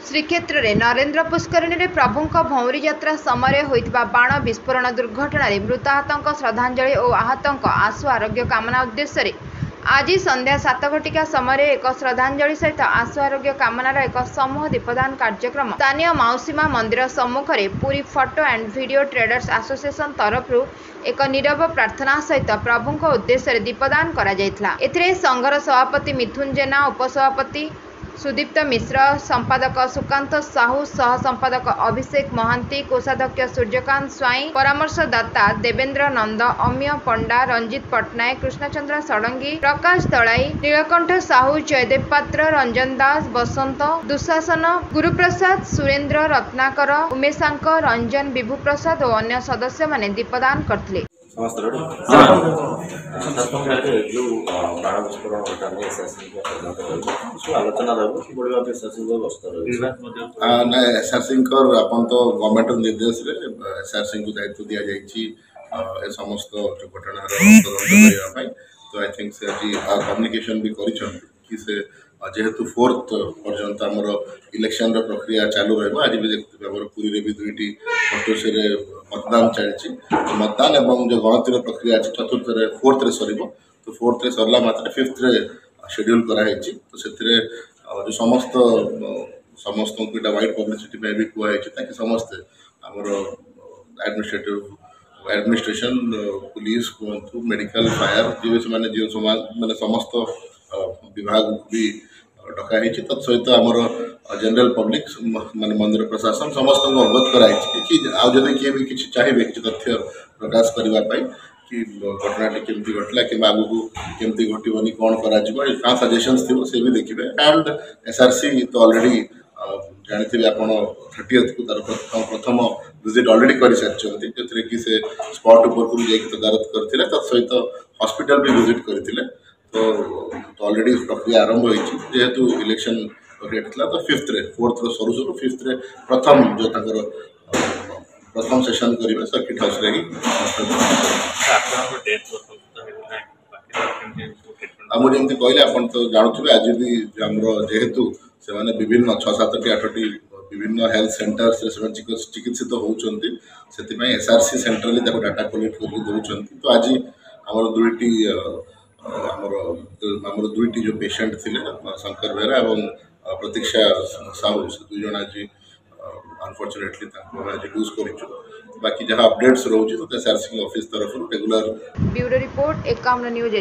श्रीक्षेत्र में नरेंद्र पुष्करिणी में प्रभु भौरी यात्रा समय होता बाण विस्फोरण दुर्घटना मृताहतों श्रद्धांजलि और आहतों आशु आरोग्य कामना उद्देश्य आज संध्या 7 घटिका समय एक श्रद्धांजलि सहित आशु आरोग्य कामनार एक समूह दीपदान कार्यक्रम स्थानीय मौसीमा मंदिर सम्मुख में Puri photo and video traders association तरफ एक नीरव प्रार्थना सहित प्रभु उद्देश्य दीपदान कर संघर सभापति मिथुन जेना, उपसभापति सुदीप्त मिश्र, संपादक सुकांत साहू, सह संपादक अभिषेक महांती, कोषाध्यक्ष सूर्यकांत स्वाई, परामर्शदाता देवेंद्र नंद, अमीय पंडा, रंजित पट्टनायक, कृष्णचंद्र षडंगी, प्रकाश दलाई, नीलकंठ साहू, जयदेव पात्र, रंजन दास, बसंत दुशासन, गुरुप्रसाद, सुरेंद्र, रत्नाकर, उमेशांक, रंजन, विभु प्रसाद और अन्य सदस्य माने दीपदान करथिले। बाण विस्फोरण आलोचना तो गवर्नमेंट निर्देश एसआरसी को दायित्व दि जाए समस्त घटना तो आई थिंक से आज कम्युनिकेशन भी कर जेहेतु 4th पर्यंत आमर इलेक्शन प्रक्रिया चालू रहा आज भी देखते पुरी में भी 2टी फटोसी मतदान चलती तो मतदान और जो गणतिर प्रक्रिया अच्छी 4th सर तो 4th सरला मात्र 5th शेड्यूल कराई तो से जो समस्त समस्त को वाइड पब्लिसिटी भी कहुई समस्ते आमर एडमिनिस्ट्रेशन पुलिस कहतु मेडिकल फायर जी मैंने जो समाज मैंने समस्त विभाग भी डकाई तत्सहित आमर जनरल पब्लिक माने मंदिर प्रशासन समस्त अवगत कराई कि आदि किए भी किसी चाहिए कि तथ्य प्रकाश करने कि घटनाटी केमती घटला कि आग को केमती घटनी कौन क्या सजेशंस थी से भी देखिए एंड एसआरसी तो अलरेडी जानते आप 30th को तार प्रथम विजिट अलरेडी कर सारी जो कि से स्पॉट उपरकू जाकि तदारत करते तत्सहित हॉस्पिटल भी विजिट करते तो अलरेडी प्रक्रिया आरंभ होती जेहेतु इलेक्शन प्रक्रिया तो 4th सरू सरू 5th प्रथम जो प्रथम सेशन करेंगे सर्किट हाउस मुझे कहले आप तो जानते आज भी आमर जेहेतु से मैंने विभिन्न 6-7 8टी विभिन्न हेल्थ सेंटर्स चिकित्सित होती से एसआरसी सेंट्रली डाटा कलेक्ट कर दौरान तो आज आमर 2टी आमर 2टी जो पेशेंट थे शंकर बेहरा और प्रतीक्षा साहू से 2 जन आज अनफॉर्चुनेटली आज लूज कर बाकी जहाँ अपडेट्स रोचे तो एसआरसी ऑफिस तरफ रेगुलर ब्यूरो रिपोर्ट 51 न्यूज।